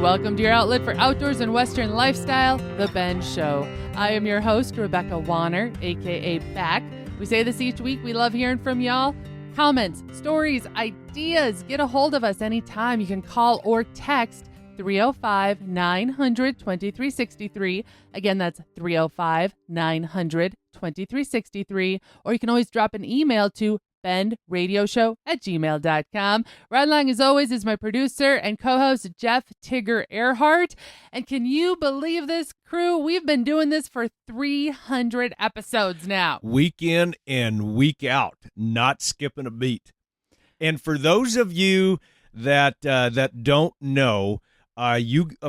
welcome to your outlet for outdoors and Western lifestyle, The Ben Show. I am your host, Rebecca Wanner, a.k.a. Beck. We say this each week. We love hearing from y'all. Comments, stories, ideas. Get a hold of us anytime. You can call or text 305-900-2363. Again, that's 305-900-2363. Or you can always drop an email to bendradioshow@gmail.com. Right along, as always, is my producer and co-host, Jeff Tigger Erhardt. And can you believe this, crew? We've been doing this for 300 episodes now. Week in and week out, not skipping a beat. And for those of you that don't know, a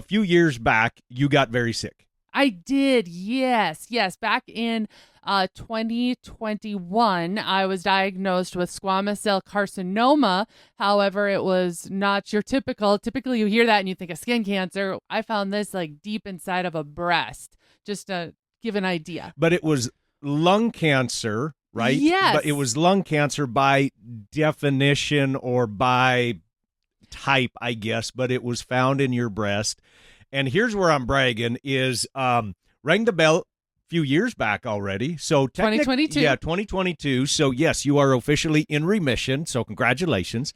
few years back, you got very sick. I did, yes. Back in 2021, I was diagnosed with squamous cell carcinoma. However, it was not your typically you hear that and you think of skin cancer. I found this like deep inside of a breast, just to give an idea. But it was lung cancer, right? Yes. But it was lung cancer by definition or by type, I guess, but it was found in your breast. And here's where I'm bragging is rang the bell a few years back already. So 2022. Yeah, 2022. So yes, you are officially in remission. So congratulations.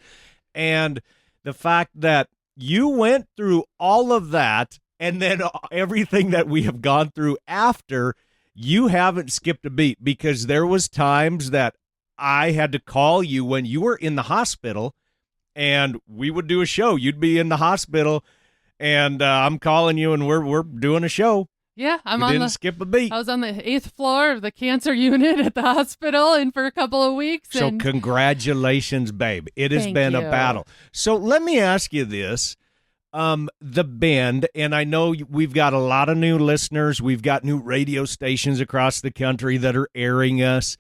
And the fact that you went through all of that and then everything that we have gone through after, you haven't skipped a beat, because there was times that I had to call you when you were in the hospital and we would do a show. You'd be in the hospital and I'm calling you and we're doing a show. Yeah, didn't skip a beat. I was on the 8th floor of the cancer unit at the hospital and for a couple of weeks. So congratulations, babe. It has been a battle. So let me ask you this. The Bend, and I know we've got a lot of new listeners. We've got new radio stations across the country that are airing us.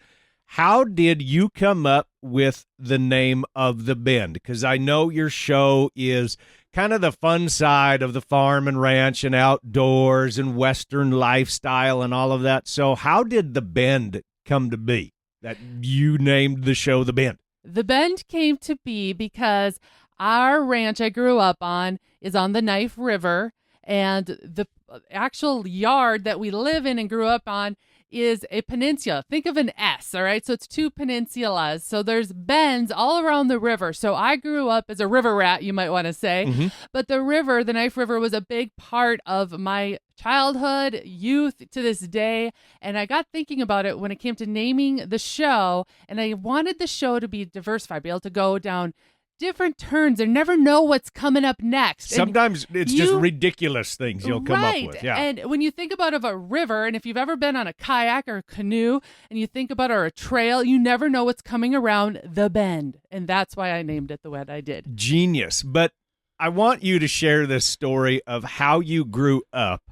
How did you come up with the name of The Bend? Because I know your show is kind of the fun side of the farm and ranch and outdoors and Western lifestyle and all of that. So how did The Bend come to be that you named the show The Bend? The Bend came to be because our ranch I grew up on is on the Knife River, and the actual yard that we live in and grew up on is a peninsula. Think of an S, all right? So it's two peninsulas. So there's bends all around the river. So I grew up as a river rat, you might want to say. Mm-hmm. But the river, the Knife River, was a big part of my childhood, youth to this day. And I got thinking about it when it came to naming the show. And I wanted the show to be diversified, be able to go down different turns and never know what's coming up next. Sometimes it's just ridiculous things you'll come up with. Yeah. And when you think about a river, and if you've ever been on a kayak or a canoe and you think about a trail, you never know what's coming around the bend. And that's why I named it the way I did. Genius. But I want you to share this story of how you grew up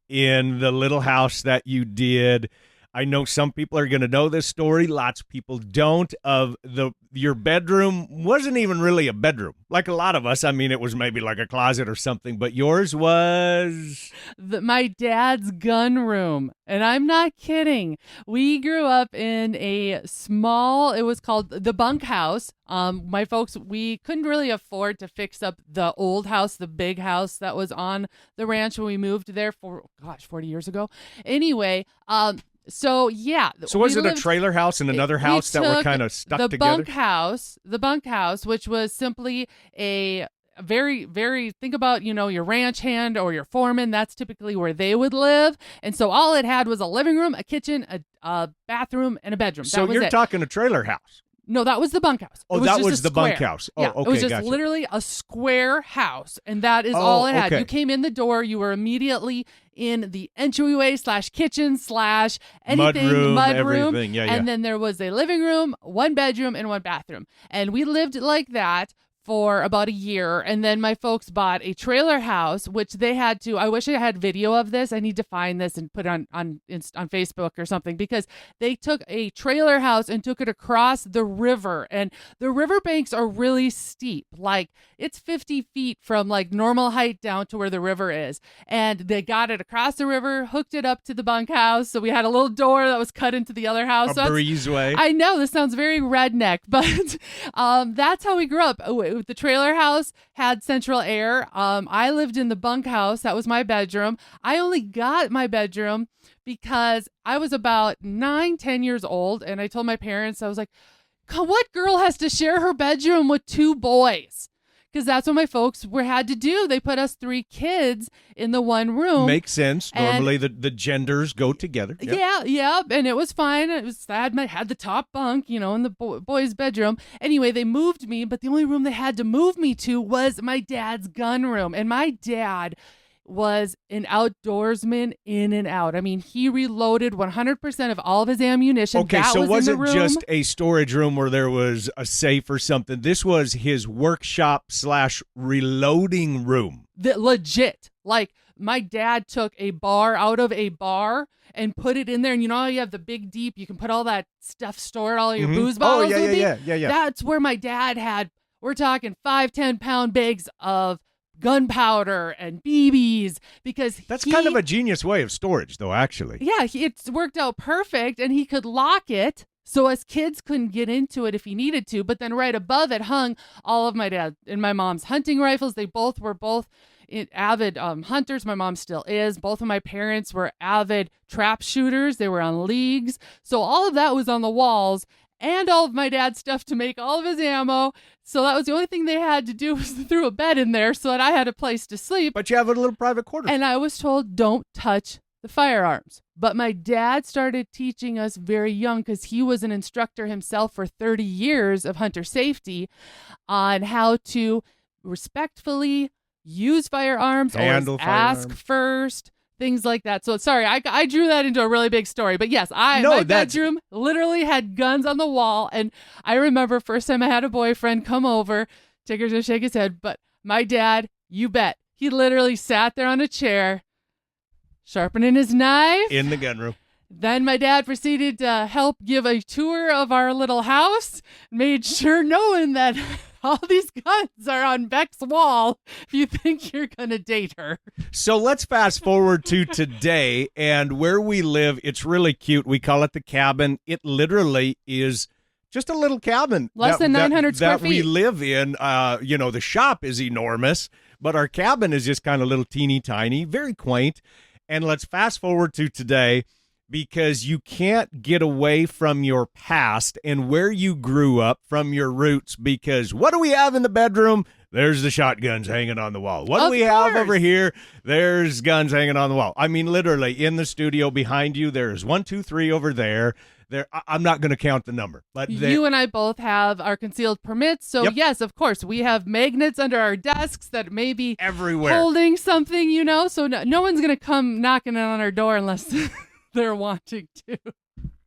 in the little house that you did. I know some people are going to know this story. Lots of people don't. Your bedroom wasn't even really a bedroom. Like a lot of us. I mean, it was maybe like a closet or something, but yours was my dad's gun room. And I'm not kidding. We grew up in it was called the bunkhouse. My folks, we couldn't really afford to fix up the old house, the big house that was on the ranch when we moved there 40 years ago. Anyway, So was it a trailer house and another house that were kind of stuck together? The bunkhouse, which was simply a very, very, think about, your ranch hand or your foreman. That's typically where they would live. And so all it had was a living room, a kitchen, a bathroom, and a bedroom. So you're talking a trailer house. No, that was the bunkhouse. Oh, that was the bunkhouse. Oh, yeah, okay, it was just gotcha. literally a square house, and that is all it had. Okay. You came in the door, you were immediately in the entryway / kitchen / anything, mud room, everything. Yeah, and then there was a living room, one bedroom, and one bathroom. And we lived like that for about a year, and then my folks bought a trailer house, which they had to. I wish I had video of this. I need to find this and put it on Facebook or something, because they took a trailer house and took it across the river, and the river banks are really steep. Like it's 50 feet from like normal height down to where the river is, and they got it across the river, hooked it up to the bunkhouse. So we had a little door that was cut into the other house. A breezeway. I know this sounds very redneck, but that's how we grew up. the trailer house had central air. I lived in the bunkhouse. That was my bedroom. I only got my bedroom because I was about 9-10 years old, and I told my parents, I was like, what girl has to share her bedroom with 2 boys? Because that's what my folks had to do. They put us 3 kids in the one room. Makes sense. Normally the genders go together. Yep. Yeah, and it was fine. I had the top bunk, in the boys' bedroom. Anyway, they moved me, but the only room they had to move me to was my dad's gun room. And my dad was an outdoorsman in and out. I mean, he reloaded 100% of all of his ammunition. Okay, so it wasn't just a storage room where there was a safe or something. This was his workshop / reloading room. Legit. Like, my dad took a bar out of a bar and put it in there. And you know how you have the big deep, you can put all that stuff stored, all your booze bottles. Oh, yeah. That's where my dad had, we're talking 5-10 pound bags of gunpowder and BBs, because that's kind of a genius way of storage, though, actually. Yeah, it's worked out perfect, and he could lock it so us kids couldn't get into it if he needed to. But then right above it hung all of my dad and my mom's hunting rifles. They were both avid hunters. My mom still is. Both of my parents were avid trap shooters. They were on leagues. So all of that was on the walls, and all of my dad's stuff to make all of his ammo. So that was the only thing they had to do, was throw a bed in there so that I had a place to sleep. But you have a little private quarters. And I was told, don't touch the firearms. But my dad started teaching us very young, because he was an instructor himself for 30 years of hunter safety, on how to respectfully use firearms, handle ask first. Things like that. So sorry, I drew that into a really big story. But yes, my bedroom literally had guns on the wall. And I remember first time I had a boyfriend come over, Tigger's gonna shake his head, but my dad, you bet, he literally sat there on a chair, sharpening his knife. In the gun room. Then my dad proceeded to help give a tour of our little house, made sure, knowing that all these guns are on Beck's wall if you think you're going to date her. So let's fast forward to today, and where we live, it's really cute. We call it the cabin. It literally is just a little cabin. Less than 900 square feet. That we live in. The shop is enormous, but our cabin is just kind of little teeny tiny, very quaint. And let's fast forward to today, because you can't get away from your past and where you grew up, from your roots, because what do we have in the bedroom? There's the shotguns hanging on the wall. What do we have over here? There's guns hanging on the wall. I mean, literally, in the studio behind you, there's 1, 2, 3 over there. I'm not going to count the number. But you and I both have our concealed permits. So, yes, of course, we have magnets under our desks that may be everywhere holding something, so no one's going to come knocking on our door unless they're wanting to.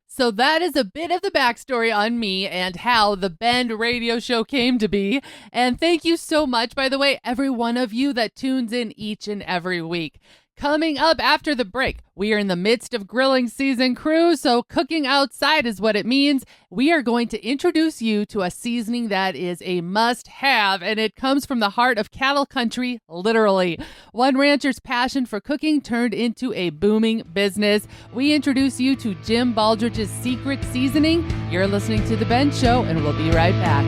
So that is a bit of the backstory on me and how the Bend radio show came to be. And thank you so much, by the way, every one of you that tunes in each and every week. Coming up after the break, we are in the midst of grilling season, crew, so cooking outside is what it means. We are going to introduce you to a seasoning that is a must-have, and it comes from the heart of cattle country, literally. One rancher's passion for cooking turned into a booming business. We introduce you to Jim Baldridge's secret seasoning. You're listening to The Ben Show, and we'll be right back.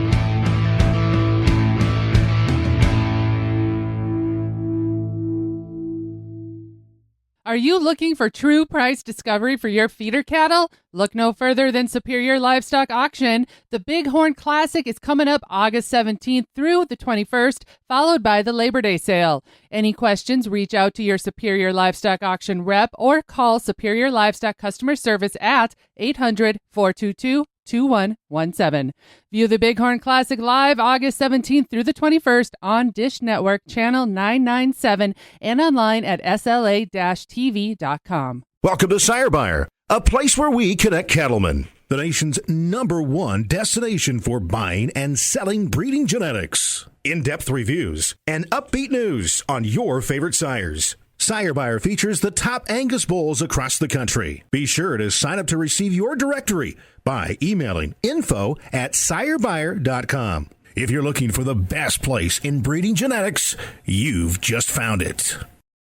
Are you looking for true price discovery for your feeder cattle? Look no further than Superior Livestock Auction. The Bighorn Classic is coming up August 17th through the 21st, followed by the Labor Day sale. Any questions, reach out to your Superior Livestock Auction rep or call Superior Livestock Customer Service at 800-422-2117. View the Bighorn Classic live August 17th through the 21st on Dish Network Channel 997 and online at sla-tv.com. Welcome to Sire Buyer, a place where we connect cattlemen. The nation's #1 destination for buying and selling breeding genetics. In-depth reviews and upbeat news on your favorite sires. Sire Buyer features the top Angus bulls across the country. Be sure to sign up to receive your directory by emailing info@sirebuyer.com. If you're looking for the best place in breeding genetics, you've just found it.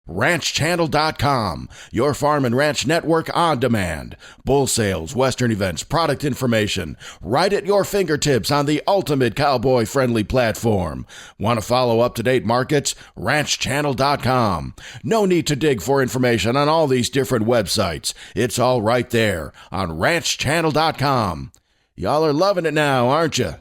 RanchChannel.com, your farm and ranch network on demand. Bull sales, western events, product information, right at your fingertips on the ultimate cowboy-friendly platform. Want to follow up-to-date markets? RanchChannel.com. No need to dig for information on all these different websites. It's all right there on RanchChannel.com. Y'all are loving it now, aren't you?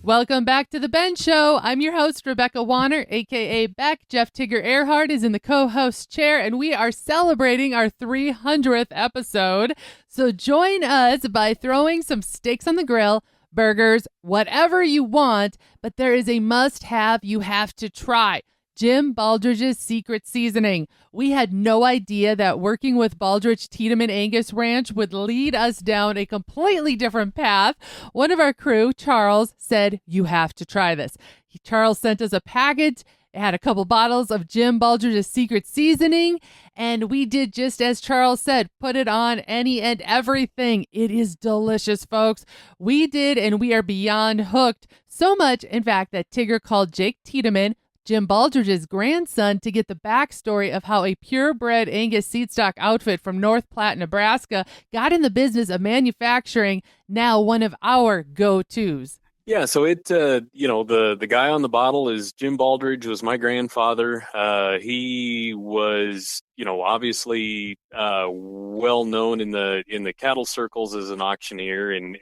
Welcome back to The Ben Show. I'm your host, Rebecca Wanner, a.k.a. Beck. Jeff Tigger Erhardt is in the co-host chair, and we are celebrating our 300th episode. So join us by throwing some steaks on the grill, burgers, whatever you want, but there is a must-have you have to try. Jim Baldridge's secret seasoning. We had no idea that working with Baldridge Tiedemann Angus Ranch would lead us down a completely different path. One of our crew, Charles, said, "You have to try this." Charles sent us a package. It had a couple bottles of Jim Baldridge's secret seasoning, and we did just as Charles said, put it on any and everything. It is delicious, folks. We did, and we are beyond hooked. So much, in fact, that Tigger called Jake Tiedemann, Jim Baldridge's grandson, to get the backstory of how a purebred Angus seed stock outfit from North Platte, Nebraska, got in the business of manufacturing, now one of our go-tos. Yeah, so the guy on the bottle is Jim Baldridge, was my grandfather. He was, obviously well known in the cattle circles as an auctioneer and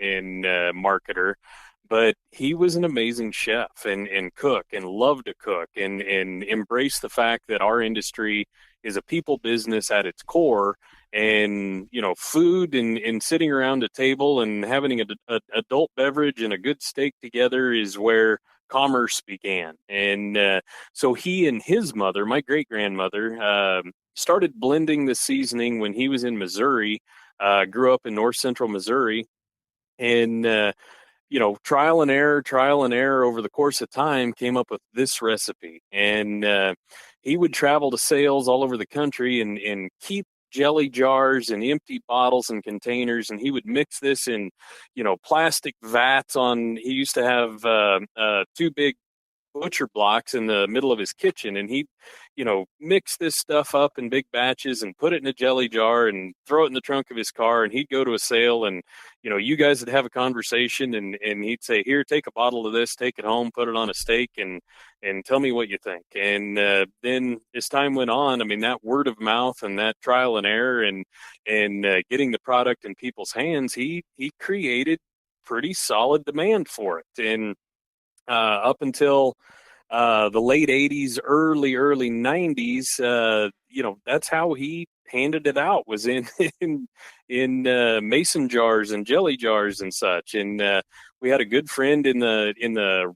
marketer. But he was an amazing chef and cook and loved to cook and embraced the fact that our industry is a people business at its core. And, food and sitting around a table and having an adult beverage and a good steak together is where commerce began. And so he and his mother, my great-grandmother, started blending the seasoning when he was in Missouri, grew up in north central Missouri. And trial and error over the course of time came up with this recipe. And he would travel to sales all over the country and keep jelly jars and empty bottles and containers. And he would mix this in, plastic vats he used to have two big butcher blocks in the middle of his kitchen. And he'd, mix this stuff up in big batches and put it in a jelly jar and throw it in the trunk of his car. And he'd go to a sale and, you guys would have a conversation and he'd say, "Here, take a bottle of this, take it home, put it on a steak and tell me what you think." And then as time went on, that word of mouth and that trial and error and getting the product in people's hands, he created pretty solid demand for it. And up until the late 80s, early 90s, that's how he handed it out, was in mason jars and jelly jars and such. And we had a good friend in the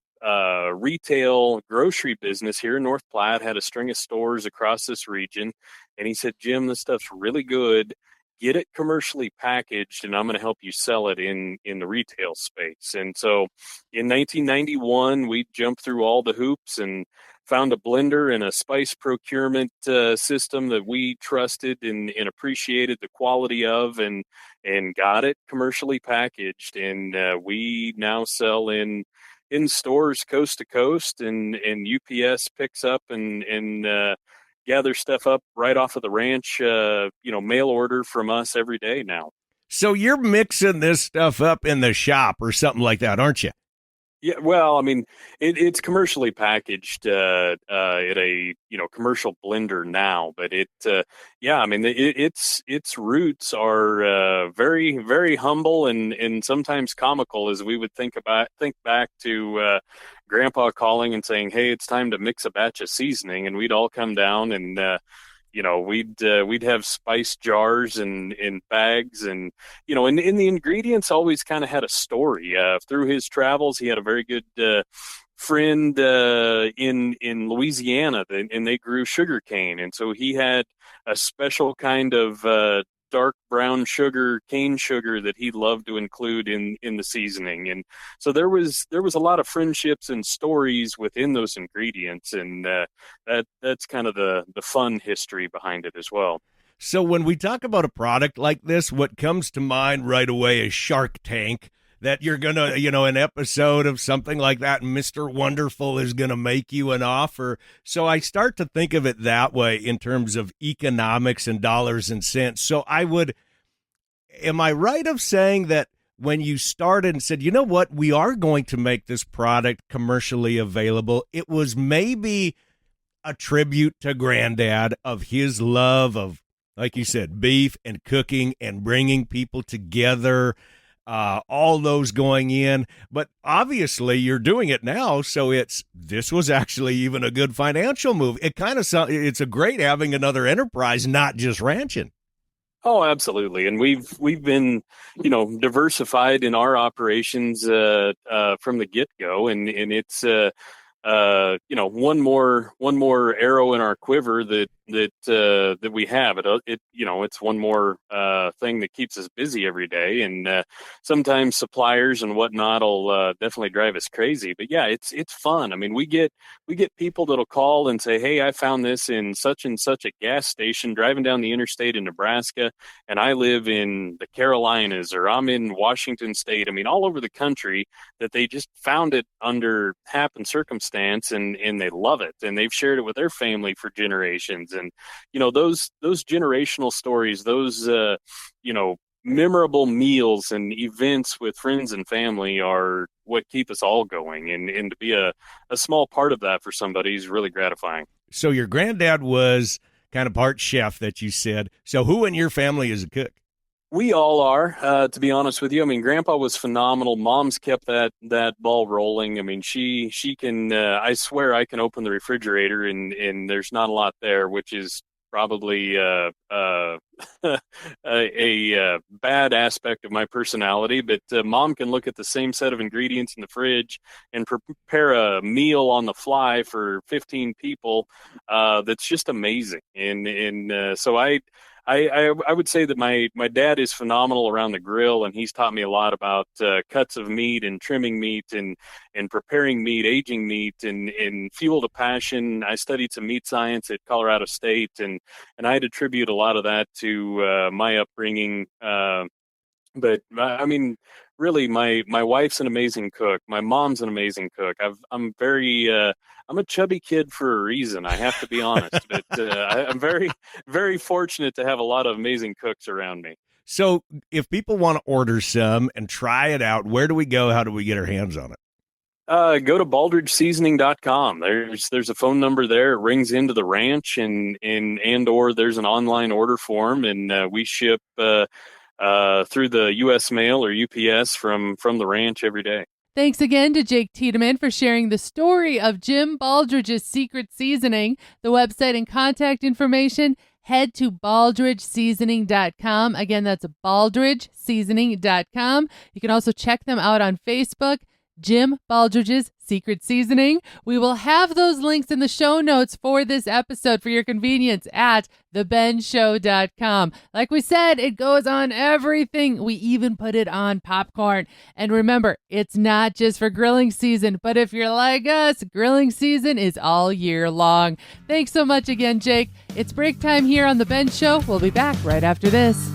retail grocery business here in North Platte, had a string of stores across this region. And he said, "Jim, this stuff's really good. Get it commercially packaged, and I'm going to help you sell it in the retail space." And so in 1991, we jumped through all the hoops and found a blender and a spice procurement system that we trusted and appreciated the quality of and got it commercially packaged. And we now sell in stores coast to coast, and UPS picks up and gather stuff up right off of the ranch, mail order from us every day now. So you're mixing this stuff up in the shop or something like that, aren't you? Yeah, well, it's commercially packaged at a commercial blender now, but its roots are very, very humble and sometimes comical, as we would think back to Grandpa calling and saying, "Hey, it's time to mix a batch of seasoning," and we'd all come down and we'd have spice jars and bags and the ingredients always kind of had a story. Through his travels, he had a very good friend in Louisiana, and they grew sugar cane, and so he had a special kind of dark brown sugar, cane sugar, that he loved to include in the seasoning. And so there was a lot of friendships and stories within those ingredients, and that's kind of the fun history behind it as well. So when we talk about a product like this, what comes to mind right away is Shark Tank. that you're going to, an episode of something like that, Mr. Wonderful is going to make you an offer. So I start to think of it that way in terms of economics and dollars and cents. So am I right of saying that when you started and said, you know what, we are going to make this product commercially available, it was maybe a tribute to Granddad of his love of, like you said, beef and cooking and bringing people together, all those going in. But obviously you're doing it now, so this was actually even a good financial move. It's a great having another enterprise, not just ranching. Oh, absolutely. And we've been, diversified in our operations from the get-go, and it's one more arrow in our quiver that we have. It's one more thing that keeps us busy every day. And sometimes suppliers and whatnot will definitely drive us crazy. But yeah, it's fun. I mean, we get people that'll call and say, "Hey, I found this in such and such a gas station driving down the interstate in Nebraska, and I live in the Carolinas, or I'm in Washington State." I mean, all over the country, that they just found it under happen circumstance, and they love it, and they've shared it with their family for generations. And those generational stories, those memorable meals and events with friends and family are what keep us all going, and to be a small part of that for somebody is really gratifying. So your granddad was kind of part chef, that you said. So who in your family is a cook? We all are, to be honest with you. I mean, Grandpa was phenomenal. Mom's kept that ball rolling. I mean, she can, I swear I can open the refrigerator and there's not a lot there, which is probably a bad aspect of my personality. But Mom can look at the same set of ingredients in the fridge and prepare a meal on the fly for 15 people. That's just amazing. And so I would say that my dad is phenomenal around the grill, and he's taught me a lot about cuts of meat and trimming meat and preparing meat, aging meat, and fuel to passion. I studied some meat science at Colorado State, and I'd attribute a lot of that to my upbringing. But I mean, really, my wife's an amazing cook. My mom's an amazing cook. I'm a chubby kid for a reason, I have to be honest. But I'm very, very fortunate to have a lot of amazing cooks around me. So if people want to order some and try it out, where do we go? How do we get our hands on it? Go to baldridgeseasoning.com. There's a phone number there. It rings into the ranch, and or there's an online order form, and we ship through the U.S. mail or UPS from the ranch every day. Thanks again to Jake Tiedemann for sharing the story of Jim Baldridge's secret seasoning. The website and contact information, head to baldridgeseasoning.com. Again, that's baldridgeseasoning.com. You can also check them out on Facebook, Jim Baldridge's Secret Seasoning. We will have those links in the show notes for this episode for your convenience at thebenshow.com. Like we said, it goes on everything. We even put it on popcorn. And remember, it's not just for grilling season, but if you're like us, grilling season is all year long. Thanks so much again, Jake. It's break time here on The Ben Show. We'll be back right after this.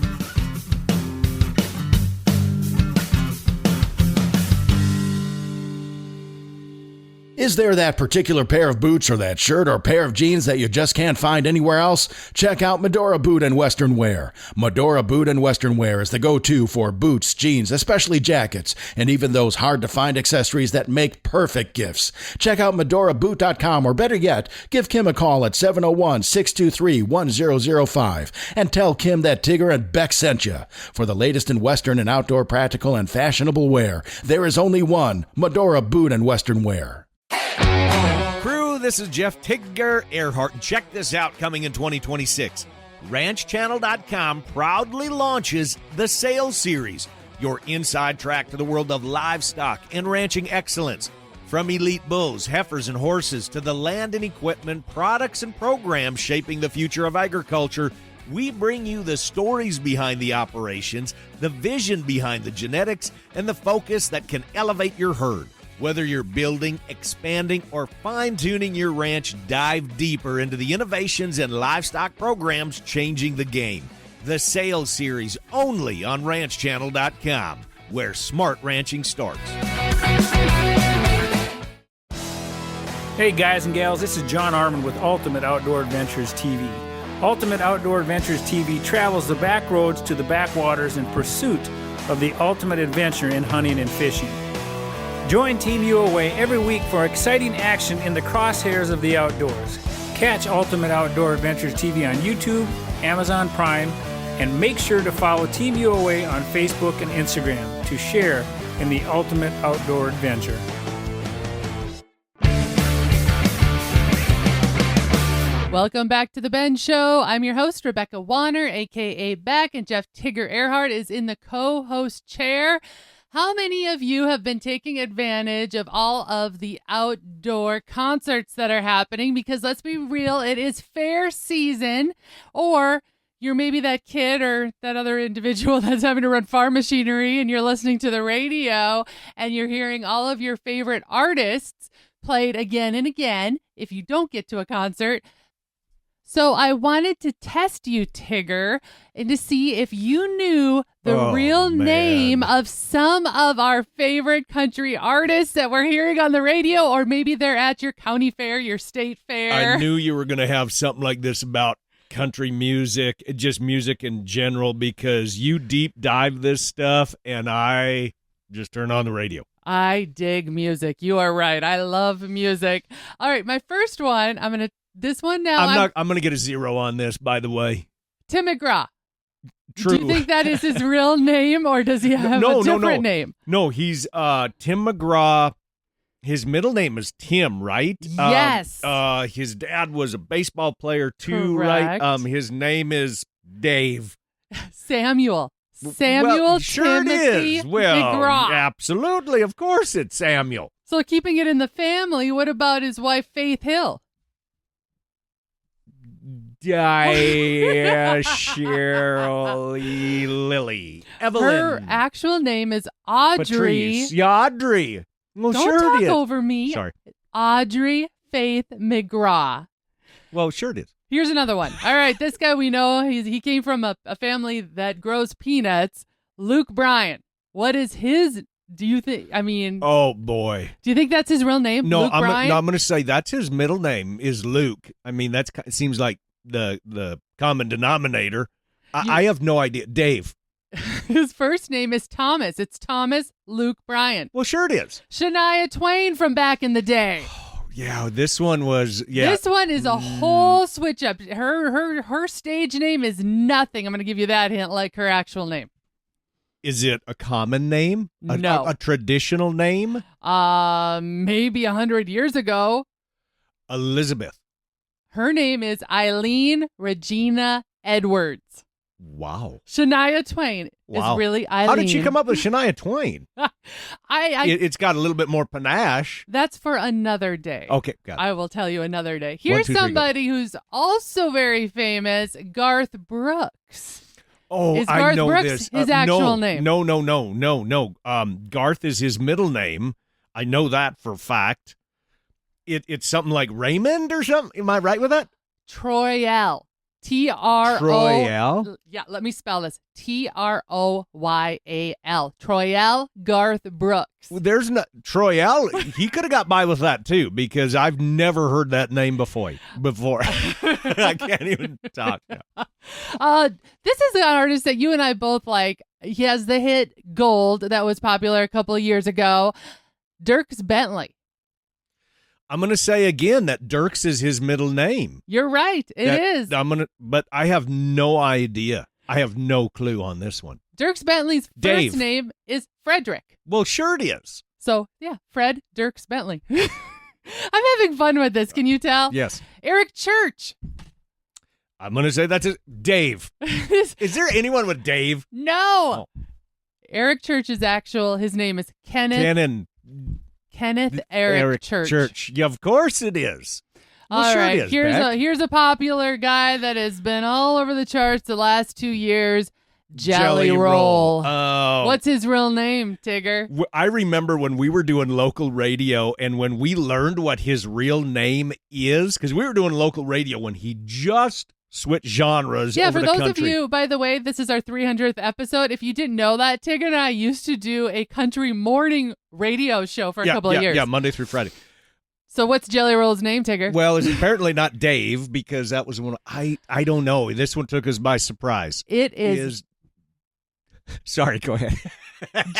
Is there that particular pair of boots or that shirt or pair of jeans that you just can't find anywhere else? Check out Medora Boot and Western Wear. Medora Boot and Western Wear is the go-to for boots, jeans, especially jackets, and even those hard-to-find accessories that make perfect gifts. Check out MedoraBoot.com, or better yet, give Kim a call at 701-623-1005 and tell Kim that Tigger and Beck sent you. For the latest in Western and outdoor practical and fashionable wear, there is only one, Medora Boot and Western Wear. Crew, this is Jeff Tigger Erhardt, and check this out coming in 2026. RanchChannel.com proudly launches the Sales Series, your inside track to the world of livestock and ranching excellence. From elite bulls, heifers, and horses to the land and equipment, products, and programs shaping the future of agriculture, we bring you the stories behind the operations, the vision behind the genetics, and the focus that can elevate your herd. Whether you're building, expanding, or fine-tuning your ranch, dive deeper into the innovations and livestock programs changing the game. The Sales Series, only on RanchChannel.com. where smart ranching starts. Hey guys and gals, this is John Arman with Ultimate Outdoor Adventures TV. Ultimate Outdoor Adventures TV travels the back roads to the backwaters in pursuit of the ultimate adventure in hunting and fishing. Join Team UOA every week for exciting action in the crosshairs of the outdoors. Catch Ultimate Outdoor Adventures TV on YouTube, Amazon Prime, and make sure to follow Team UOA on Facebook and Instagram to share in the ultimate outdoor adventure. Welcome back to The Ben Show. I'm your host, Rebecca Wanner, a.k.a. Beck, and Jeff Tigger Erhardt is in the co-host chair. How many of you have been taking advantage of all of the outdoor concerts that are happening? Because let's be real, it is fair season. Or you're maybe that kid or that other individual that's having to run farm machinery and you're listening to the radio and you're hearing all of your favorite artists played again and again if you don't get to a concert. So I wanted to test you, Tigger, and to see if you knew the real name of some of our favorite country artists that we're hearing on the radio, or maybe they're at your county fair, your state fair. I knew you were going to have something like this about country music, just music in general, because you deep dive this stuff, and I just turn on the radio. I dig music. You are right. I love music. All right, my first one, I'm going to get a 0 on this, by the way. Tim McGraw. True. Do you think that is his real name, or does he have a different name? No, he's Tim McGraw. His middle name is Tim, right? Yes. His dad was a baseball player too, correct. Right? His name is Dave. Samuel. Sure it is. Well, McGraw. Absolutely. Of course it's Samuel. So keeping it in the family, what about his wife, Faith Hill? Cheryl Lily. Evelyn. Her actual name is Audrey. Patrice. Yeah, Audrey. Well, Don't sure talk it is. over me. Sorry. Audrey Faith McGraw. Well, sure it is. Here's another one. All right, this guy we know, he came from a family that grows peanuts. Luke Bryan. What is his, do you think, Oh, boy. Do you think that's his real name, No, Luke Bryan? I'm going to say that's his middle name is Luke. It seems like the common denominator. I have no idea. Dave. His first name is Thomas. It's Thomas Luke Bryan. Well, sure it is. Shania Twain from back in the day. Yeah, this one was, This one is a whole switch up. Her stage name is nothing. I'm going to give you that hint, like her actual name. Is it a common name? No. A traditional name? Maybe 100 years ago. Elizabeth. Her name is Eileen Regina Edwards. Wow. Shania Twain is really Eileen. How did she come up with Shania Twain? It's got a little bit more panache. That's for another day. Okay, got it. I will tell you another day. Here's somebody who's also very famous, Garth Brooks. Oh, is Garth I know Brooks this. his actual name? No. Garth is his middle name. I know that for a fact. It's something like Raymond or something. Am I right with that? Troyell. T-R-O. Troyell? Yeah, let me spell this. Troyal. Troyell Garth Brooks. Well, there's no Troyell. He could have got by with that too, because I've never heard that name before. I can't even talk now. This is an artist that you and I both like. He has the hit Gold that was popular a couple of years ago. Dierks Bentley. I'm going to say again that Dierks is his middle name. You're right. It is. But I have no idea. I have no clue on this one. Dierks Bentley's first name is Frederick. Well, sure it is. So, yeah, Fred Dierks Bentley. I'm having fun with this. Can you tell? Yes. Eric Church. I'm going to say that's Dave. Is there anyone with Dave? No. Oh. Eric Church's his name is Kenneth Eric Church. Yeah, of course it is. Well, all sure right, it is, here's a popular guy that has been all over the charts the last 2 years. Jelly Roll. Oh. What's his real name, Tigger? I remember when we were doing local radio and when we learned what his real name is, because we were doing local radio when he just switch genres. Yeah, over for the those country. of you, by the way, this is our 300th episode. If you didn't know that, Tigger and I used to do a country morning radio show for a couple of years. Yeah, Monday through Friday. So what's Jelly Roll's name, Tigger? Well, it's apparently not Dave, because that was one. I don't know. This one took us by surprise. It is Sorry, go ahead.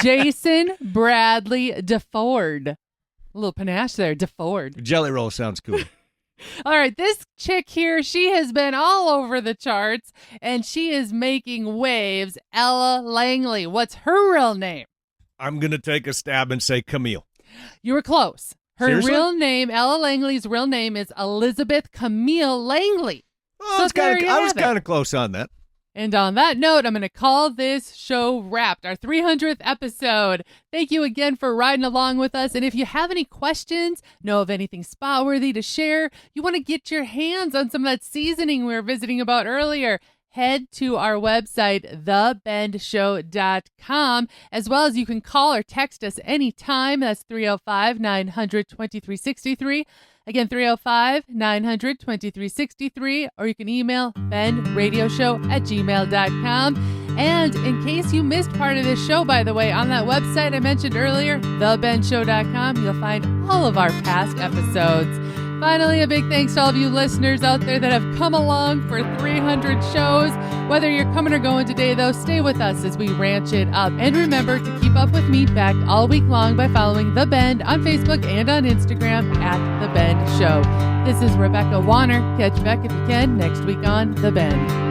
Jason Bradley DeFord. A little panache there, DeFord. Jelly Roll sounds cool. All right, this chick here, she has been all over the charts, and she is making waves. Ella Langley. What's her real name? I'm going to take a stab and say Camille. You were close. Her Seriously? real name, Ella Langley's real name is Elizabeth Camille Langley. Oh, So there you I was have it. kind of close on that. And on that note, I'm going to call this show wrapped, our 300th episode. Thank you again for riding along with us. And if you have any questions, know of anything spot-worthy to share, you want to get your hands on some of that seasoning we were visiting about earlier, head to our website, thebendshow.com, as well as you can call or text us anytime. That's 305-900-2363. Again, 305-900-2363, or you can email benradioshow@gmail.com. And in case you missed part of this show, by the way, on that website I mentioned earlier, thebendshow.com, you'll find all of our past episodes. Finally, a big thanks to all of you listeners out there that have come along for 300 shows. Whether you're coming or going today, though, stay with us as we ranch it up. And remember to keep up with me back all week long by following The Bend on Facebook and on Instagram @The Bend Show. This is Rebecca Wanner. Catch Beck if you can next week on The Bend.